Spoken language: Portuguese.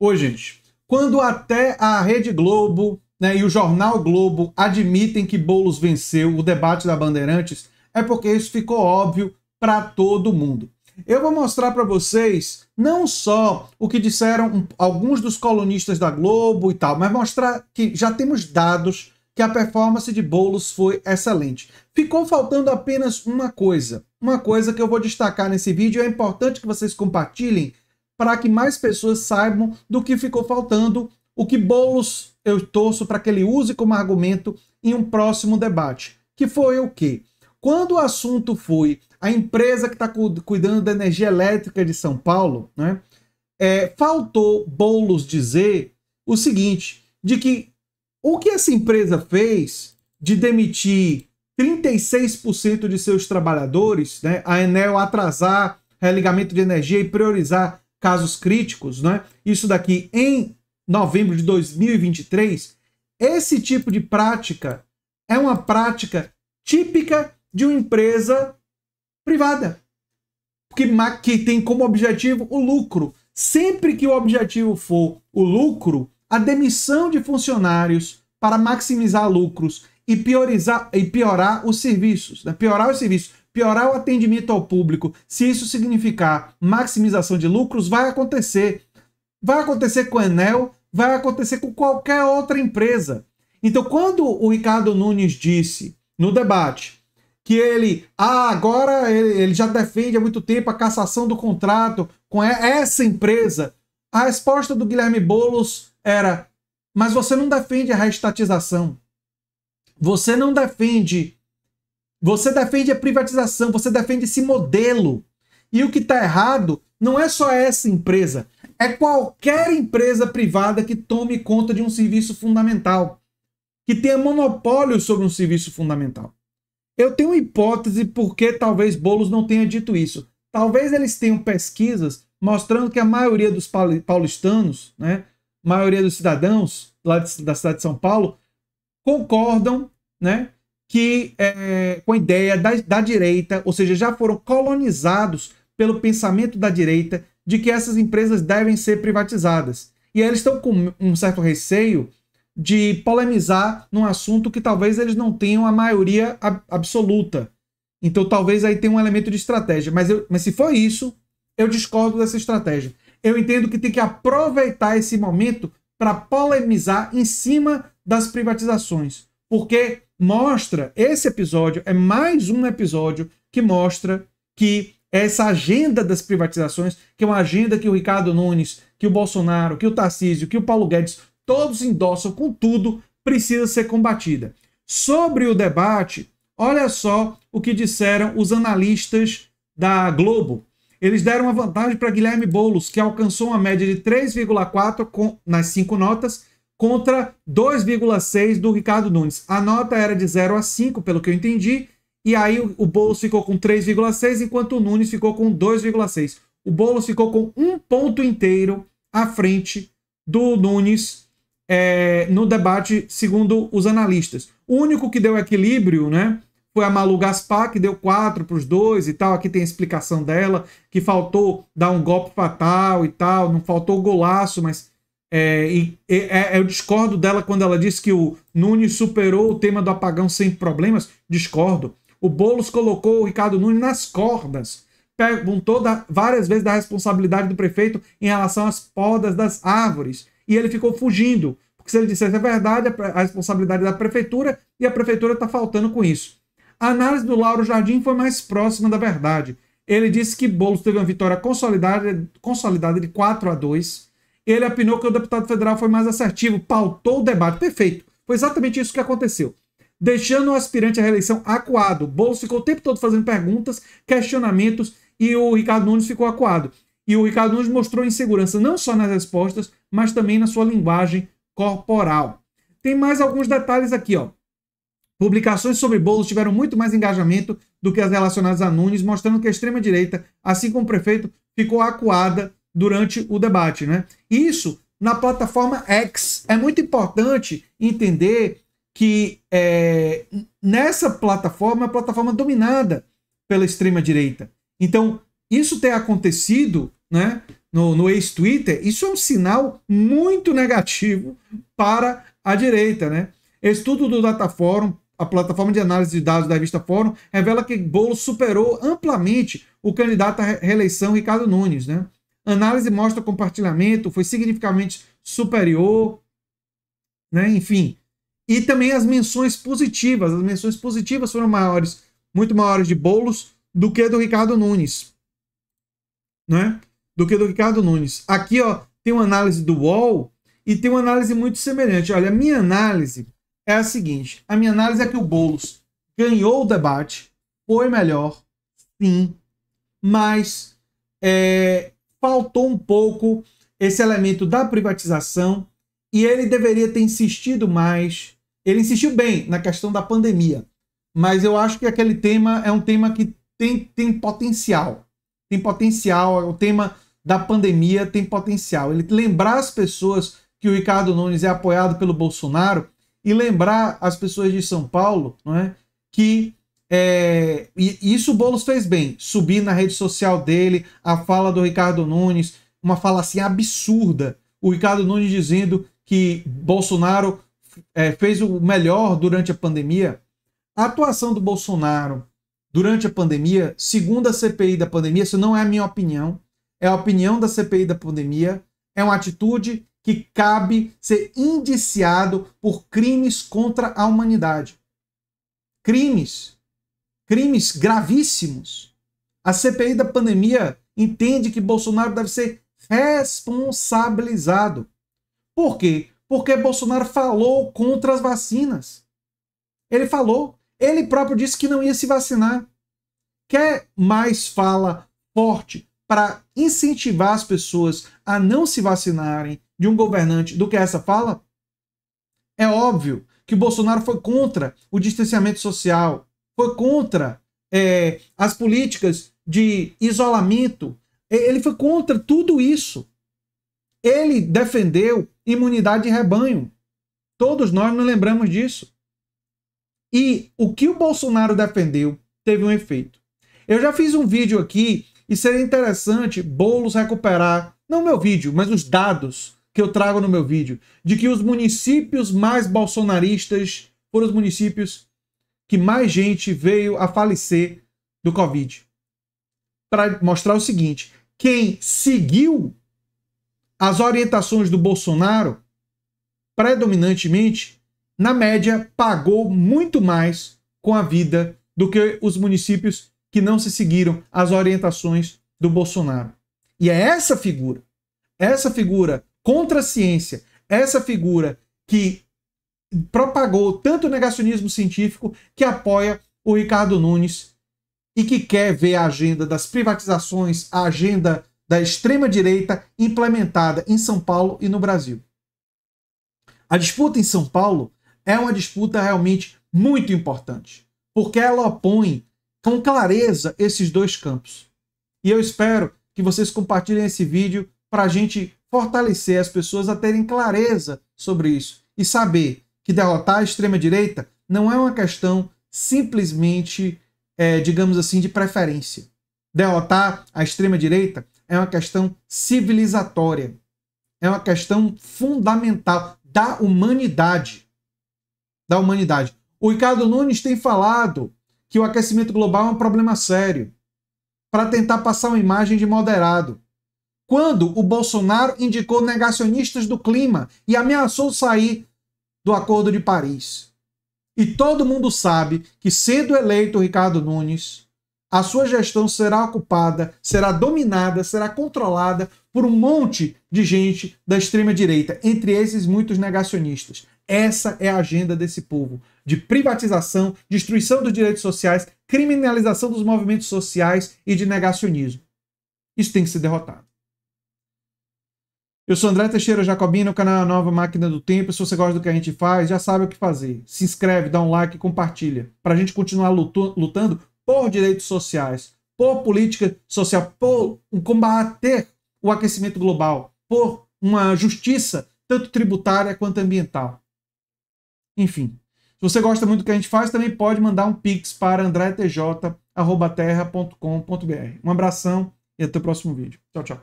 Oi, gente. Quando até a Rede Globo, né, e o Jornal Globo admitem que Boulos venceu o debate da Bandeirantes, é porque isso ficou óbvio para todo mundo. Eu vou mostrar para vocês não só o que disseram alguns dos colunistas da Globo e tal, mas mostrar que já temos dados que a performance de Boulos foi excelente. Ficou faltando apenas uma coisa que eu vou destacar nesse vídeo, e é importante que vocês compartilhem para que mais pessoas saibam do que ficou faltando, o que Boulos eu torço para que ele use como argumento em um próximo debate, que foi o quê? Quando o assunto foi a empresa que está cuidando da energia elétrica de São Paulo, né, faltou Boulos dizer o seguinte, de que o que essa empresa fez de demitir 36% de seus trabalhadores, né, a Enel atrasar religamento de energia e priorizar casos críticos, né? Isso daqui em novembro de 2023, esse tipo de prática é uma prática típica de uma empresa privada, que tem como objetivo o lucro. Sempre que o objetivo for o lucro, a demissão de funcionários para maximizar lucros e piorar os serviços, né? Piorar o atendimento ao público, se isso significar maximização de lucros, vai acontecer. Vai acontecer com a Enel, vai acontecer com qualquer outra empresa. Então, quando o Ricardo Nunes disse no debate que agora ele já defende há muito tempo a cassação do contrato com essa empresa, a resposta do Guilherme Boulos era: mas você não defende a reestatização. Você não defende. Você defende a privatização, você defende esse modelo. E o que está errado não é só essa empresa, é qualquer empresa privada que tome conta de um serviço fundamental, que tenha monopólio sobre um serviço fundamental. Eu tenho uma hipótese porque talvez Boulos não tenha dito isso. Talvez eles tenham pesquisas mostrando que a maioria dos paulistanos, né, a maioria dos cidadãos lá da cidade de São Paulo, concordam, né, com a ideia da direita, ou seja, já foram colonizados pelo pensamento da direita de que essas empresas devem ser privatizadas. E aí eles estão com um certo receio de polemizar num assunto que talvez eles não tenham a maioria absoluta. Então talvez aí tenha um elemento de estratégia. Mas se for isso, eu discordo dessa estratégia. Eu entendo que tem que aproveitar esse momento para polemizar em cima das privatizações. Porque esse episódio é mais um episódio que mostra que essa agenda das privatizações, que é uma agenda que o Ricardo Nunes, que o Bolsonaro, que o Tarcísio, que o Paulo Guedes, todos endossam com tudo, precisa ser combatida. Sobre o debate, olha só o que disseram os analistas da Globo. Eles deram uma vantagem para Guilherme Boulos, que alcançou uma média de 3,4 nas 5 notas, contra 2,6 do Ricardo Nunes. A nota era de 0 a 5, pelo que eu entendi, e aí o Boulos ficou com 3,6, enquanto o Nunes ficou com 2,6. O Boulos ficou com um ponto inteiro à frente do Nunes no debate, segundo os analistas. O único que deu equilíbrio, né, foi a Malu Gaspar, que deu 4 para os dois e tal. Aqui tem a explicação dela, que faltou dar um golpe fatal e tal, não faltou golaço, mas eu discordo dela quando ela disse que o Nunes superou o tema do apagão sem problemas. Discordo. O Boulos colocou o Ricardo Nunes nas cordas. Perguntou várias vezes da responsabilidade do prefeito em relação às podas das árvores. E ele ficou fugindo. Porque se ele dissesse a verdade, a responsabilidade da prefeitura, e a prefeitura está faltando com isso. A análise do Lauro Jardim foi mais próxima da verdade. Ele disse que Boulos teve uma vitória consolidada de 4-2. Ele opinou que o deputado federal foi mais assertivo, pautou o debate. Perfeito. Foi exatamente isso que aconteceu. Deixando o aspirante à reeleição acuado. Boulos ficou o tempo todo fazendo perguntas, questionamentos, e o Ricardo Nunes ficou acuado. E o Ricardo Nunes mostrou insegurança não só nas respostas, mas também na sua linguagem corporal. Tem mais alguns detalhes aqui, ó. Publicações sobre Boulos tiveram muito mais engajamento do que as relacionadas a Nunes, mostrando que a extrema-direita, assim como o prefeito, ficou acuada durante o debate, né? Isso na plataforma X. É muito importante entender que nessa plataforma é uma plataforma dominada pela extrema-direita. Então, isso ter acontecido, né, no ex-Twitter, isso é um sinal muito negativo para a direita, né? Estudo do Dataforum, a plataforma de análise de dados da revista Fórum, revela que Boulos superou amplamente o candidato à reeleição Ricardo Nunes, né? Análise mostra que o compartilhamento foi significativamente superior, né? Enfim. E também as menções positivas. As menções positivas foram maiores, muito maiores de Boulos do que do Ricardo Nunes, né? Do que do Ricardo Nunes. Aqui, ó, tem uma análise do UOL e tem uma análise muito semelhante. Olha, a minha análise é a seguinte. A minha análise é que o Boulos ganhou o debate, foi melhor, sim, mas faltou um pouco esse elemento da privatização e ele deveria ter insistido mais. Ele insistiu bem na questão da pandemia, mas eu acho que aquele tema é um tema que tem potencial. Tem potencial, o tema da pandemia tem potencial. Ele lembrar as pessoas que o Ricardo Nunes é apoiado pelo Bolsonaro e lembrar as pessoas de São Paulo, não é, que e isso o Boulos fez bem, subir na rede social dele a fala do Ricardo Nunes, uma fala assim absurda, o Ricardo Nunes dizendo que Bolsonaro fez o melhor durante a pandemia. A atuação do Bolsonaro durante a pandemia, segundo a CPI da pandemia, isso não é a minha opinião, é a opinião da CPI da pandemia, é uma atitude que cabe ser indiciado por crimes contra a humanidade. Crimes gravíssimos. A CPI da pandemia entende que Bolsonaro deve ser responsabilizado. Por quê? Porque Bolsonaro falou contra as vacinas. Ele falou. Ele próprio disse que não ia se vacinar. Quer mais fala forte para incentivar as pessoas a não se vacinarem de um governante do que essa fala? É óbvio que o Bolsonaro foi contra o distanciamento social, foi contra as políticas de isolamento, ele foi contra tudo isso. Ele defendeu imunidade de rebanho. Todos nós nos lembramos disso. E o que o Bolsonaro defendeu teve um efeito. Eu já fiz um vídeo aqui e seria interessante Boulos recuperar, não meu vídeo, mas os dados que eu trago no meu vídeo, de que os municípios mais bolsonaristas foram os municípios que mais gente veio a falecer do Covid. Para mostrar o seguinte, quem seguiu as orientações do Bolsonaro, predominantemente, na média, pagou muito mais com a vida do que os municípios que não se seguiram as orientações do Bolsonaro. E é essa figura contra a ciência, essa figura que propagou tanto o negacionismo científico, que apoia o Ricardo Nunes e que quer ver a agenda das privatizações, a agenda da extrema-direita implementada em São Paulo e no Brasil. A disputa em São Paulo é uma disputa realmente muito importante, porque ela opõe com clareza esses dois campos. E eu espero que vocês compartilhem esse vídeo para a gente fortalecer as pessoas a terem clareza sobre isso e saber que derrotar a extrema-direita não é uma questão simplesmente, digamos assim, de preferência. Derrotar a extrema-direita é uma questão civilizatória, é uma questão fundamental da humanidade. Da humanidade. O Ricardo Nunes tem falado que o aquecimento global é um problema sério, para tentar passar uma imagem de moderado. Quando o Bolsonaro indicou negacionistas do clima e ameaçou sair do Acordo de Paris. E todo mundo sabe que, sendo eleito o Ricardo Nunes, a sua gestão será ocupada, será dominada, será controlada por um monte de gente da extrema-direita, entre esses muitos negacionistas. Essa é a agenda desse povo, de privatização, destruição dos direitos sociais, criminalização dos movimentos sociais e de negacionismo. Isso tem que ser derrotado. Eu sou André Teixeira Jacobino, o canal Nova Máquina do Tempo. Se você gosta do que a gente faz, já sabe o que fazer. Se inscreve, dá um like e compartilha. Para a gente continuar lutando por direitos sociais, por política social, por combater o aquecimento global, por uma justiça tanto tributária quanto ambiental. Enfim, se você gosta muito do que a gente faz, também pode mandar um pix para andretj@terra.com.br. Um abração e até o próximo vídeo. Tchau, tchau.